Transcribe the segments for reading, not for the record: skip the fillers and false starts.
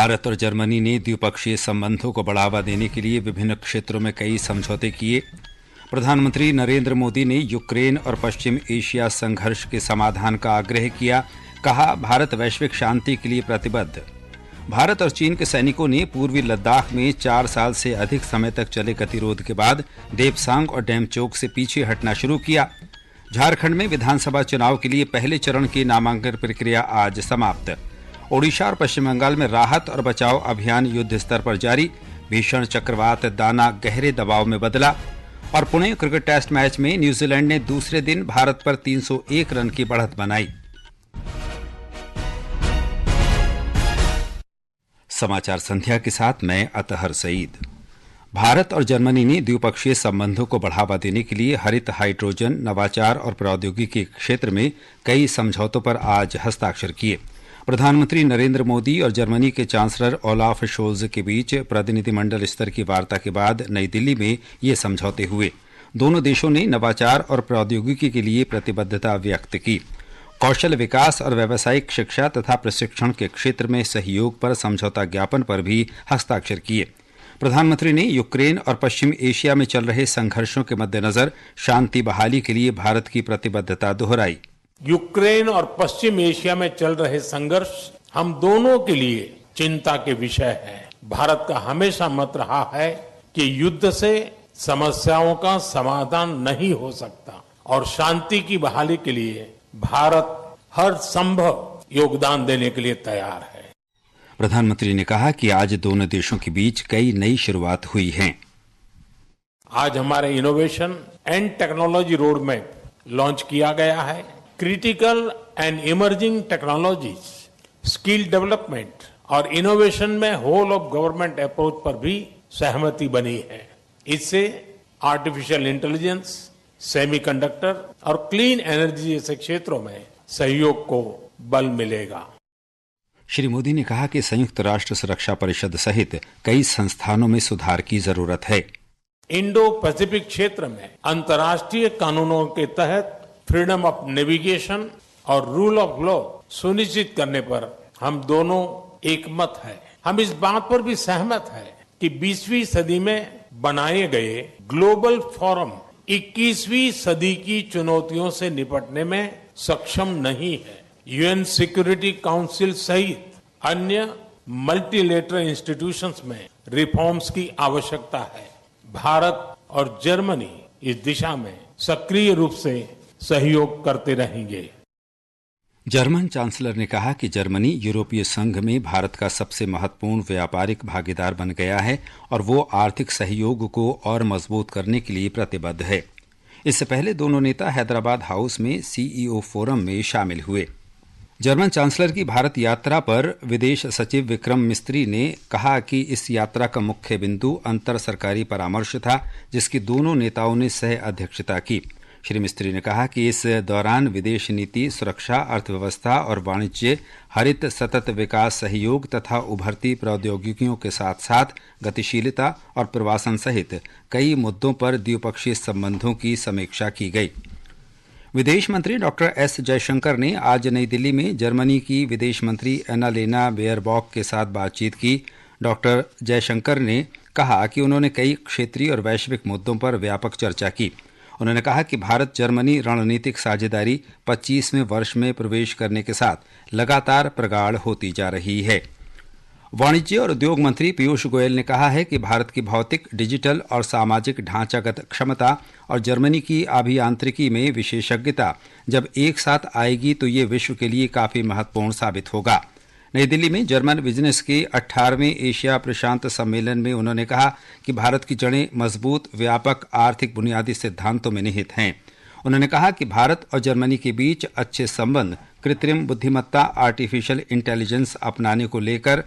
भारत और जर्मनी ने द्विपक्षीय संबंधों को बढ़ावा देने के लिए विभिन्न क्षेत्रों में कई समझौते किए। प्रधानमंत्री नरेंद्र मोदी ने यूक्रेन और पश्चिम एशिया संघर्ष के समाधान का आग्रह किया। कहा, भारत वैश्विक शांति के लिए प्रतिबद्ध। भारत और चीन के सैनिकों ने पूर्वी लद्दाख में 4 साल से अधिक समय तक चले गतिरोध के बाद देपसांग और डेमचोक से पीछे हटना शुरू किया। झारखंड में विधानसभा चुनाव के लिए पहले चरण की नामांकन प्रक्रिया आज समाप्त। ओडिशा और पश्चिम बंगाल में राहत और बचाव अभियान युद्ध स्तर पर जारी। भीषण चक्रवात दाना गहरे दबाव में बदला। और पुणे क्रिकेट टेस्ट मैच में न्यूजीलैंड ने दूसरे दिन भारत पर 301 रन की बढ़त बनाई। समाचार संध्या के साथ मैं अतहर सईद। भारत और जर्मनी ने द्विपक्षीय संबंधों को बढ़ावा देने के लिए हरित हाइड्रोजन, नवाचार और प्रौद्योगिकी के क्षेत्र में कई समझौतों पर आज हस्ताक्षर किए। प्रधानमंत्री नरेंद्र मोदी और जर्मनी के चांसलर ओलाफ शोल्ज के बीच प्रतिनिधिमंडल स्तर की वार्ता के बाद नई दिल्ली में ये समझौते हुए। दोनों देशों ने नवाचार और प्रौद्योगिकी के लिए प्रतिबद्धता व्यक्त की। कौशल विकास और व्यावसायिक शिक्षा तथा प्रशिक्षण के क्षेत्र में सहयोग पर समझौता ज्ञापन पर भी हस्ताक्षर किए। प्रधानमंत्री ने यूक्रेन और पश्चिम एशिया में चल रहे संघर्षों के मद्देनजर शांति बहाली के लिए भारत की प्रतिबद्धता दोहराई। यूक्रेन और पश्चिम एशिया में चल रहे संघर्ष हम दोनों के लिए चिंता के विषय है। भारत का हमेशा मत रहा है कि युद्ध से समस्याओं का समाधान नहीं हो सकता और शांति की बहाली के लिए भारत हर संभव योगदान देने के लिए तैयार है। प्रधानमंत्री ने कहा कि आज दोनों देशों के बीच कई नई शुरुआत हुई हैं। आज हमारे innovation and technology road map launch किया गया है। Critical and emerging technologies, skill development और इनोवेशन में होल ऑफ गवर्नमेंट अप्रोच पर भी सहमति बनी है। इससे आर्टिफिशियल इंटेलिजेंस, सेमीकंडक्टर और क्लीन एनर्जी जैसे क्षेत्रों में सहयोग को बल मिलेगा। श्री मोदी ने कहा कि संयुक्त राष्ट्र सुरक्षा परिषद सहित कई संस्थानों में सुधार की जरूरत है। इंडो पैसिफिक क्षेत्र में अंतर्राष्ट्रीय कानूनों के तहत फ्रीडम ऑफ नेविगेशन और रूल ऑफ लॉ सुनिश्चित करने पर हम दोनों एकमत है। हम इस बात पर भी सहमत है कि 20वीं सदी में बनाए गए ग्लोबल फोरम 21वीं सदी की चुनौतियों से निपटने में सक्षम नहीं है। यूएन सिक्योरिटी काउंसिल सहित अन्य मल्टीलेटरल इंस्टीट्यूशंस में रिफॉर्म्स की आवश्यकता है। भारत और जर्मनी इस दिशा में सक्रिय रूप से सहयोग करते रहेंगे। जर्मन चांसलर ने कहा कि जर्मनी यूरोपीय संघ में भारत का सबसे महत्वपूर्ण व्यापारिक भागीदार बन गया है और वो आर्थिक सहयोग को और मजबूत करने के लिए प्रतिबद्ध है। इससे पहले दोनों नेता हैदराबाद हाउस में सीईओ फोरम में शामिल हुए। जर्मन चांसलर की भारत यात्रा पर विदेश सचिव विक्रम मिस्त्री ने कहा कि इस यात्रा का मुख्य बिंदु अंतर सरकारी परामर्श था, जिसकी दोनों नेताओं ने सह अध्यक्षता की। श्री मिस्त्री ने कहा कि इस दौरान विदेश नीति, सुरक्षा, अर्थव्यवस्था और वाणिज्य, हरित सतत विकास सहयोग तथा उभरती प्रौद्योगिकियों के साथ साथ गतिशीलता और प्रवासन सहित कई मुद्दों पर द्विपक्षीय संबंधों की समीक्षा की गई। विदेश मंत्री डॉक्टर एस जयशंकर ने आज नई दिल्ली में जर्मनी की विदेश मंत्री एनालेना बेयरबॉक के साथ बातचीत की। डॉक्टर जयशंकर ने कहा कि उन्होंने कई क्षेत्रीय और वैश्विक मुद्दों पर व्यापक चर्चा की। उन्होंने कहा कि भारत जर्मनी रणनीतिक साझेदारी 25वें वर्ष में प्रवेश करने के साथ लगातार प्रगाढ़ होती जा रही है। वाणिज्य और उद्योग मंत्री पीयूष गोयल ने कहा है कि भारत की भौतिक, डिजिटल और सामाजिक ढांचागत क्षमता और जर्मनी की अभियांत्रिकी में विशेषज्ञता जब एक साथ आएगी तो ये विश्व के लिए काफी महत्वपूर्ण साबित होगा। नई दिल्ली में जर्मन बिजनेस के 18वें एशिया प्रशांत सम्मेलन में उन्होंने कहा कि भारत की जड़ें मजबूत, व्यापक आर्थिक बुनियादी सिद्धांतों में निहित हैं। उन्होंने कहा कि भारत और जर्मनी के बीच अच्छे संबंध कृत्रिम बुद्धिमत्ता, आर्टिफिशियल इंटेलिजेंस अपनाने को लेकर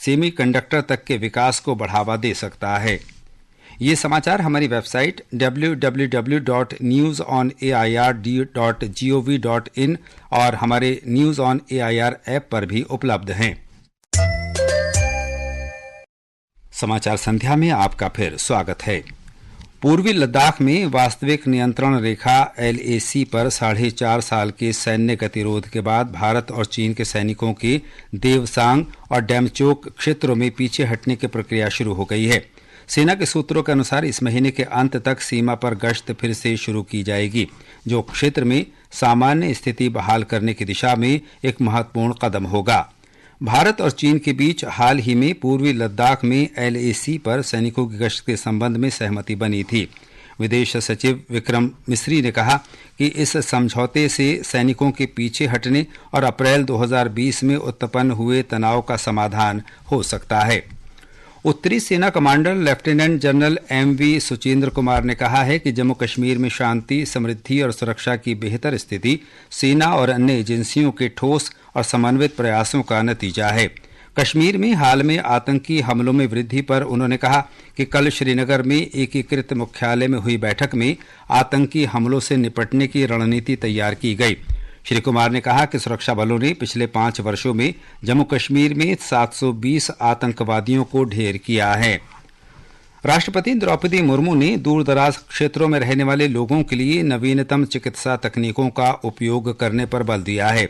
सेमीकंडक्टर तक के विकास को बढ़ावा दे सकता है। ये समाचार हमारी वेबसाइट www.newsonair.gov.in और हमारे न्यूज ऑन एआईआर ऐप पर भी उपलब्ध हैं। समाचार संध्या में आपका फिर स्वागत है। पूर्वी लद्दाख में वास्तविक नियंत्रण रेखा LAC पर 4.5 साल के सैन्य गतिरोध के बाद भारत और चीन के सैनिकों के देवसांग और डेमचोक क्षेत्रों में पीछे हटने की प्रक्रिया शुरू हो गई है। सेना के सूत्रों के अनुसार इस महीने के अंत तक सीमा पर गश्त फिर से शुरू की जाएगी, जो क्षेत्र में सामान्य स्थिति बहाल करने की दिशा में एक महत्वपूर्ण कदम होगा। भारत और चीन के बीच हाल ही में पूर्वी लद्दाख में LAC पर सैनिकों की गश्त के संबंध में सहमति बनी थी। विदेश सचिव विक्रम मिस्री ने कहा कि इस समझौते से सैनिकों के पीछे हटने और अप्रैल 2020 में उत्पन्न हुए तनाव का समाधान हो सकता है। उत्तरी सेना commander lieutenant general MV Suchendra Kumar ने कहा है कि जम्मू कश्मीर में शांति, समृद्धि और सुरक्षा की बेहतर स्थिति सेना और अन्य एजेंसियों के ठोस और समन्वित प्रयासों का नतीजा है। कश्मीर में हाल में आतंकी हमलों में वृद्धि पर उन्होंने कहा कि कल श्रीनगर में एकीकृत मुख्यालय में हुई बैठक में आतंकी हमलों से निपटने की रणनीति तैयार की गई। श्री कुमार ने कहा कि सुरक्षा बलों ने पिछले 5 वर्षों में जम्मू कश्मीर में 720 आतंकवादियों को ढेर किया है। राष्ट्रपति द्रौपदी मुर्मू ने दूरदराज क्षेत्रों में रहने वाले लोगों के लिए नवीनतम चिकित्सा तकनीकों का उपयोग करने पर बल दिया है।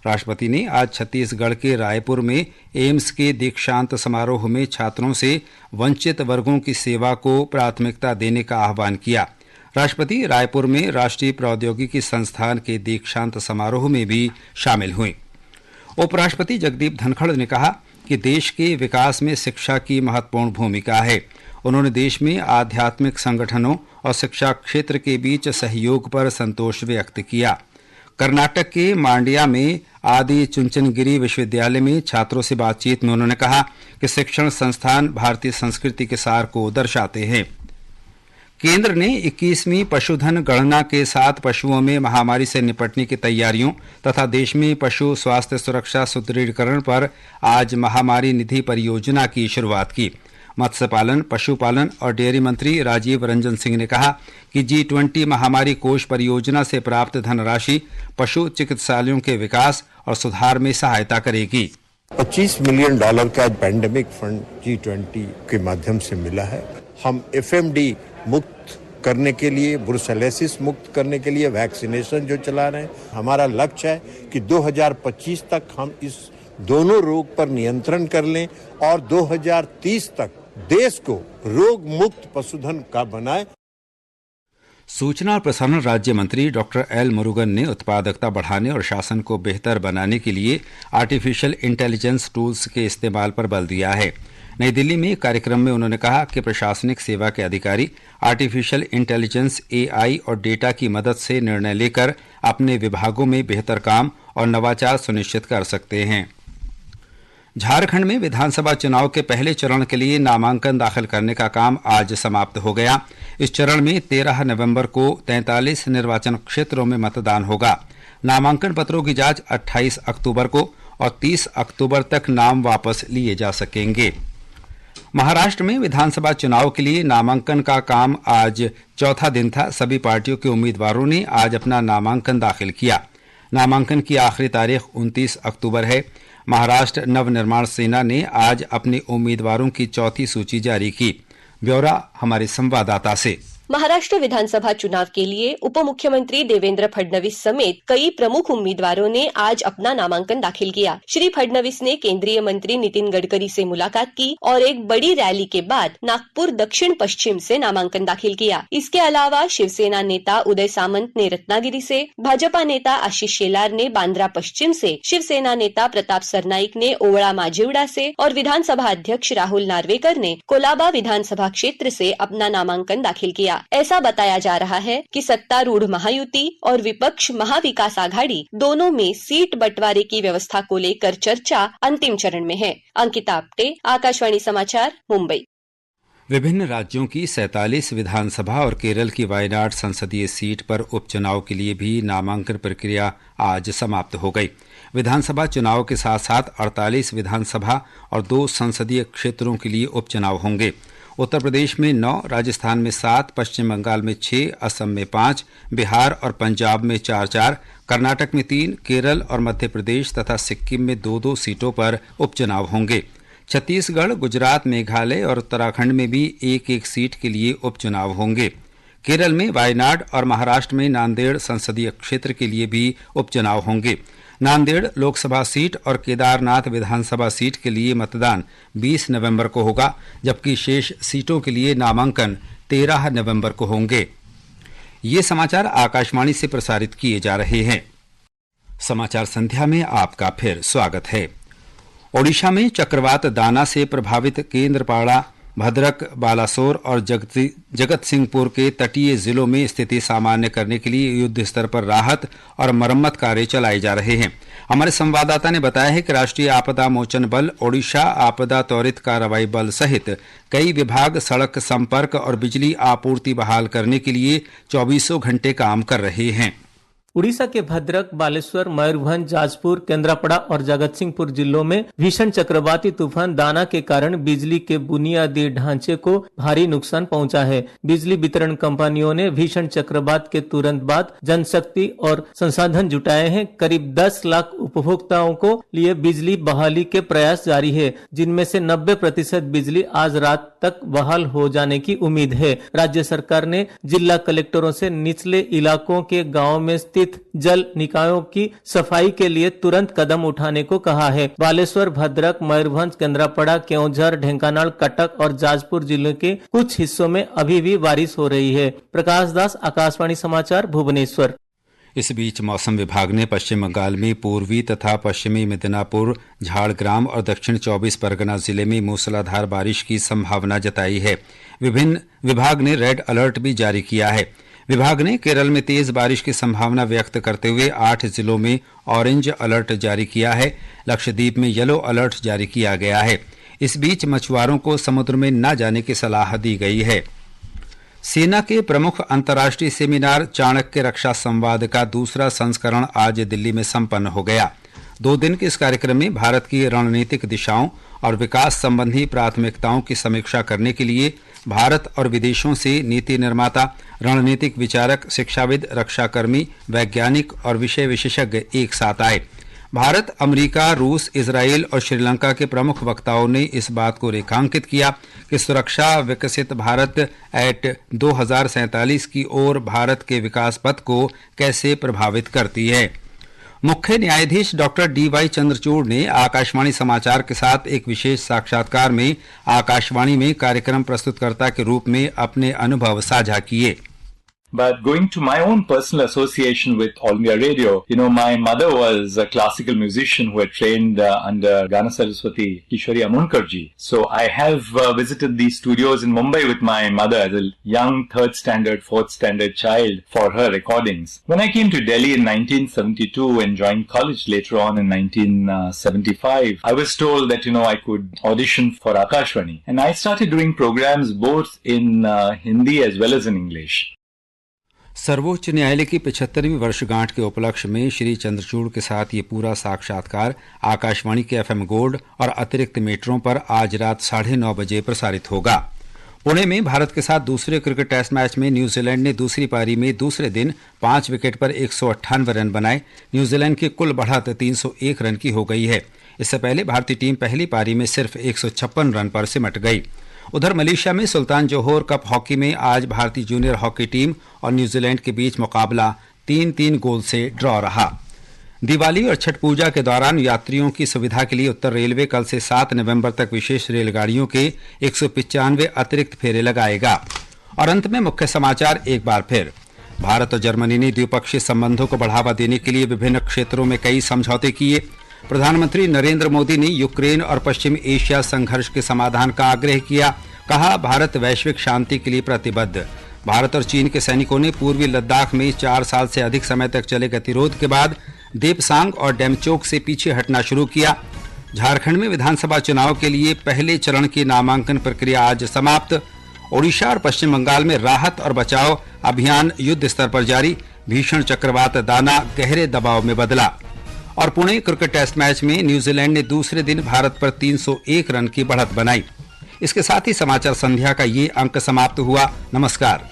राष्ट्रपति ने आज छत्तीसगढ़ के रायपुर में एम्स के दीक्षांत समारोह में छात्रों से वंचित वर्गों की सेवा को प्राथमिकता देने का आह्वान किया। राष्ट्रपति रायपुर में राष्ट्रीय प्रौद्योगिकी संस्थान के दीक्षांत समारोह में भी शामिल हुए। उपराष्ट्रपति जगदीप धनखड़ ने कहा कि देश के विकास में शिक्षा की महत्वपूर्ण भूमिका है। उन्होंने देश में आध्यात्मिक संगठनों और शिक्षा क्षेत्र के बीच सहयोग पर संतोष व्यक्त किया। कर्नाटक के मांड्या में आदि चुंचनगिरी विश्वविद्यालय में छात्रों से बातचीत में उन्होंने कहा कि शिक्षण संस्थान भारतीय संस्कृति के सार को दर्शाते हैं। केंद्र ने 21वीं पशुधन गणना के साथ पशुओं में महामारी से निपटने की तैयारियों तथा देश में पशु स्वास्थ्य सुरक्षा सुदृढ़ीकरण पर आज महामारी निधि परियोजना की शुरुआत की। मत्स्य पालन, पशुपालन और डेयरी मंत्री राजीव रंजन सिंह ने कहा कि G20 महामारी कोष परियोजना से प्राप्त धनराशि पशु चिकित्सालयों के विकास और सुधार में सहायता करेगी। $25 मिलियन का पैंडेमिक फंड G20 के माध्यम से मिला है। हम FMD मुक्त करने के लिए, ब्रुसेलोसिस मुक्त करने के लिए वैक्सीनेशन जो चला रहे हैं। हमारा लक्ष्य है कि 2025 तक हम इस दोनों रोग पर नियंत्रण कर लें और 2030 तक देश को रोग मुक्त पशुधन का बनाए। सूचना और प्रसारण राज्य मंत्री डॉक्टर एल मुरुगन ने उत्पादकता बढ़ाने और शासन को बेहतर बनाने के लिए आर्टिफिशियल इंटेलिजेंस टूल्स के इस्तेमाल पर बल दिया है। नई दिल्ली में एक कार्यक्रम में उन्होंने कहा कि प्रशासनिक सेवा के अधिकारी आर्टिफिशियल इंटेलिजेंस AI और डेटा की मदद से निर्णय लेकर अपने विभागों में बेहतर काम और नवाचार सुनिश्चित कर सकते हैं। झारखंड में विधानसभा चुनाव के पहले चरण के लिए नामांकन दाखिल करने का काम आज समाप्त हो गया। इस चरण में 13 नवंबर को 43 निर्वाचन क्षेत्रों में मतदान होगा। नामांकन पत्रों की जांच 28 अक्टूबर को और 30 अक्टूबर तक नाम वापस लिए जा सकेंगे। महाराष्ट्र में विधानसभा चुनाव के लिए नामांकन का काम आज चौथा दिन था। सभी पार्टियों के उम्मीदवारों ने आज अपना नामांकन दाखिल किया। नामांकन की आखिरी तारीख 29 अक्टूबर है। महाराष्ट्र नवनिर्माण सेना ने आज अपने उम्मीदवारों की चौथी सूची जारी की। ब्यौरा हमारे संवाददाता से। महाराष्ट्र विधानसभा चुनाव के लिए उप मुख्यमंत्री देवेंद्र फडणवीस समेत कई प्रमुख उम्मीदवारों ने आज अपना नामांकन दाखिल किया। श्री फडणवीस ने केंद्रीय मंत्री नितिन गडकरी से मुलाकात की और एक बड़ी रैली के बाद नागपुर दक्षिण पश्चिम से नामांकन दाखिल किया। इसके अलावा शिवसेना नेता उदय सामंत ने रत्नागिरी से, भाजपा नेता आशीष शेलार ने बांद्रा पश्चिम से, शिवसेना नेता प्रताप सरनाईक ने ओवळा माजिवडा से और विधानसभा अध्यक्ष राहुल नार्वेकर ने कोलाबा विधानसभा क्षेत्र से अपना नामांकन दाखिल किया। ऐसा बताया जा रहा है कि सत्तारूढ़ महायुति और विपक्ष महाविकास आघाड़ी दोनों में सीट बंटवारे की व्यवस्था को लेकर चर्चा अंतिम चरण में है। अंकिता आप्टे, आकाशवाणी समाचार, मुंबई। विभिन्न राज्यों की 47 विधानसभा और केरल की वायनाड संसदीय सीट पर उपचुनाव के लिए भी नामांकन प्रक्रिया आज समाप्त हो गई। विधानसभा चुनाव के साथ साथ 48 विधानसभा और 2 संसदीय क्षेत्रों के लिए उपचुनाव होंगे। उत्तर प्रदेश में 9, राजस्थान में 7, पश्चिम बंगाल में 6, असम में 5, बिहार और पंजाब में 4-4, कर्नाटक में 3, केरल और मध्य प्रदेश तथा सिक्किम में 2-2 सीटों पर उपचुनाव होंगे। छत्तीसगढ़, गुजरात, मेघालय और उत्तराखंड में भी 1-1 सीट के लिए उपचुनाव होंगे। केरल में वायनाड और महाराष्ट्र में नांदेड़ संसदीय क्षेत्र के लिए भी उपचुनाव होंगे। नांदेड़ लोकसभा सीट और केदारनाथ विधानसभा सीट के लिए मतदान 20 नवंबर को होगा, जबकि शेष सीटों के लिए नामांकन 13 नवंबर को होंगे। ये समाचार आकाशवाणी से प्रसारित किए जा रहे हैं। समाचार संध्या में आपका फिर स्वागत है। ओडिशा में चक्रवात दाना से प्रभावित केंद्रपाड़ा, भद्रक, बालासोर और जगत सिंहपुर के तटीय जिलों में स्थिति सामान्य करने के लिए युद्ध स्तर पर राहत और मरम्मत कार्य चलाए जा रहे हैं। हमारे संवाददाता ने बताया है कि राष्ट्रीय आपदा मोचन बल, ओडिशा आपदा त्वरित कार्रवाई बल सहित कई विभाग सड़क संपर्क और बिजली आपूर्ति बहाल करने के लिए 24 घंटे काम कर रहे हैं। उड़ीसा के भद्रक, बालेश्वर, मयूरभंज, जाजपुर, केंद्रापड़ा और जगतसिंहपुर जिलों में भीषण चक्रवाती तूफान दाना के कारण बिजली के बुनियादी ढांचे को भारी नुकसान पहुंचा है। बिजली वितरण कंपनियों ने भीषण चक्रवात के तुरंत बाद जनशक्ति और संसाधन जुटाए हैं। करीब 10 लाख उपभोक्ताओं को लिए बिजली बहाली के प्रयास जारी है, जिनमें से 90% बिजली आज रात तक बहाल हो जाने की उम्मीद है। राज्य सरकार ने जिला कलेक्टरों से निचले इलाकों के गाँव में स्थित जल निकायों की सफाई के लिए तुरंत कदम उठाने को कहा है। बालेश्वर, भद्रक, मयूरभंज, केंद्रापड़ा, केओंझर, ढेंकानाल, कटक और जाजपुर जिले के कुछ हिस्सों में अभी भी बारिश हो रही है। प्रकाश दास, आकाशवाणी समाचार, भुवनेश्वर। इस बीच मौसम विभाग ने पश्चिम बंगाल में पूर्वी तथा पश्चिमी मिदनापुर, झाड़ग्राम और दक्षिण 24 परगना जिले में मूसलाधार बारिश की संभावना जताई है। विभाग ने रेड अलर्ट भी जारी किया है। विभाग ने केरल में तेज बारिश की संभावना व्यक्त करते हुए 8 जिलों में ऑरेंज अलर्ट जारी किया है। लक्षद्वीप में येलो अलर्ट जारी किया गया है। इस बीच मछुआरों को समुद्र में न जाने की सलाह दी गई है। सेना के प्रमुख अंतर्राष्ट्रीय सेमिनार चाणक्य रक्षा संवाद का दूसरा संस्करण आज दिल्ली में संपन्न हो गया। 2 दिन के इस कार्यक्रम में भारत की रणनीतिक दिशाओं और विकास संबंधी प्राथमिकताओं की समीक्षा करने के लिए भारत और विदेशों से नीति निर्माता, रणनीतिक विचारक, शिक्षाविद, रक्षाकर्मी, वैज्ञानिक और विषय विशेषज्ञ एक साथ आए। भारत, अमेरिका, रूस, इजराइल और श्रीलंका के प्रमुख वक्ताओं ने इस बात को रेखांकित किया कि सुरक्षा विकसित भारत एट 2047 की ओर भारत के विकास पथ को कैसे प्रभावित करती है। मुख्य न्यायाधीश डॉक्टर DY चंद्रचूड़ ने आकाशवाणी समाचार के साथ एक विशेष साक्षात्कार में आकाशवाणी में कार्यक्रम प्रस्तुतकर्ता के रूप में अपने अनुभव साझा किए। But going to my own personal association with All India Radio, my mother was a classical musician who had trained under Gana Saraswati Kishori Amunkarji. So I have visited these studios in Mumbai with my mother as a young 3rd standard, 4th standard child for her recordings. When I came to Delhi in 1972 and joined college later on in 1975, I was told that, I could audition for Akashvani. And I started doing programs both in Hindi as well as in English. सर्वोच्च न्यायालय की 75वीं वर्षगांठ के उपलक्ष्य में श्री चंद्रचूड़ के साथ ये पूरा साक्षात्कार आकाशवाणी के FM गोल्ड और अतिरिक्त मीटरों पर आज रात 9:30 बजे प्रसारित होगा। पुणे में भारत के साथ दूसरे क्रिकेट टेस्ट मैच में न्यूजीलैंड ने दूसरी पारी में दूसरे दिन 5 विकेट पर 198 रन बनाए। न्यूजीलैंड की कुल बढ़त 301 रन की हो गई है। इससे पहले भारतीय टीम पहली पारी में सिर्फ 156 रन पर सिमट गई। उधर मलेशिया में सुल्तान जोहोर कप हॉकी में आज भारतीय जूनियर हॉकी टीम और न्यूजीलैंड के बीच मुकाबला 3-3 गोल से ड्रॉ रहा। दिवाली और छठ पूजा के दौरान यात्रियों की सुविधा के लिए उत्तर रेलवे कल से 7 नवंबर तक विशेष रेलगाड़ियों के 195 अतिरिक्त फेरे लगाएगा। और अंत में मुख्य समाचार एक बार फिर। भारत और जर्मनी ने द्विपक्षीय संबंधों को बढ़ावा देने के लिए विभिन्न क्षेत्रों में कई समझौते किए। प्रधानमंत्री नरेंद्र मोदी ने यूक्रेन और पश्चिम एशिया संघर्ष के समाधान का आग्रह किया। कहा, भारत वैश्विक शांति के लिए प्रतिबद्ध। भारत और चीन के सैनिकों ने पूर्वी लद्दाख में 4 साल से अधिक समय तक चले गतिरोध के बाद देपसांग और डेमचोक से पीछे हटना शुरू किया। झारखंड में विधानसभा चुनाव के लिए पहले चरण की नामांकन प्रक्रिया आज समाप्त। ओडिशा और पश्चिम बंगाल में राहत और बचाव अभियान युद्ध स्तर पर जारी। भीषण चक्रवात दाना गहरे दबाव में बदला। और पुणे क्रिकेट टेस्ट मैच में न्यूजीलैंड ने दूसरे दिन भारत पर 301 रन की बढ़त बनाई। इसके साथ ही समाचार संध्या का ये अंक समाप्त हुआ। नमस्कार।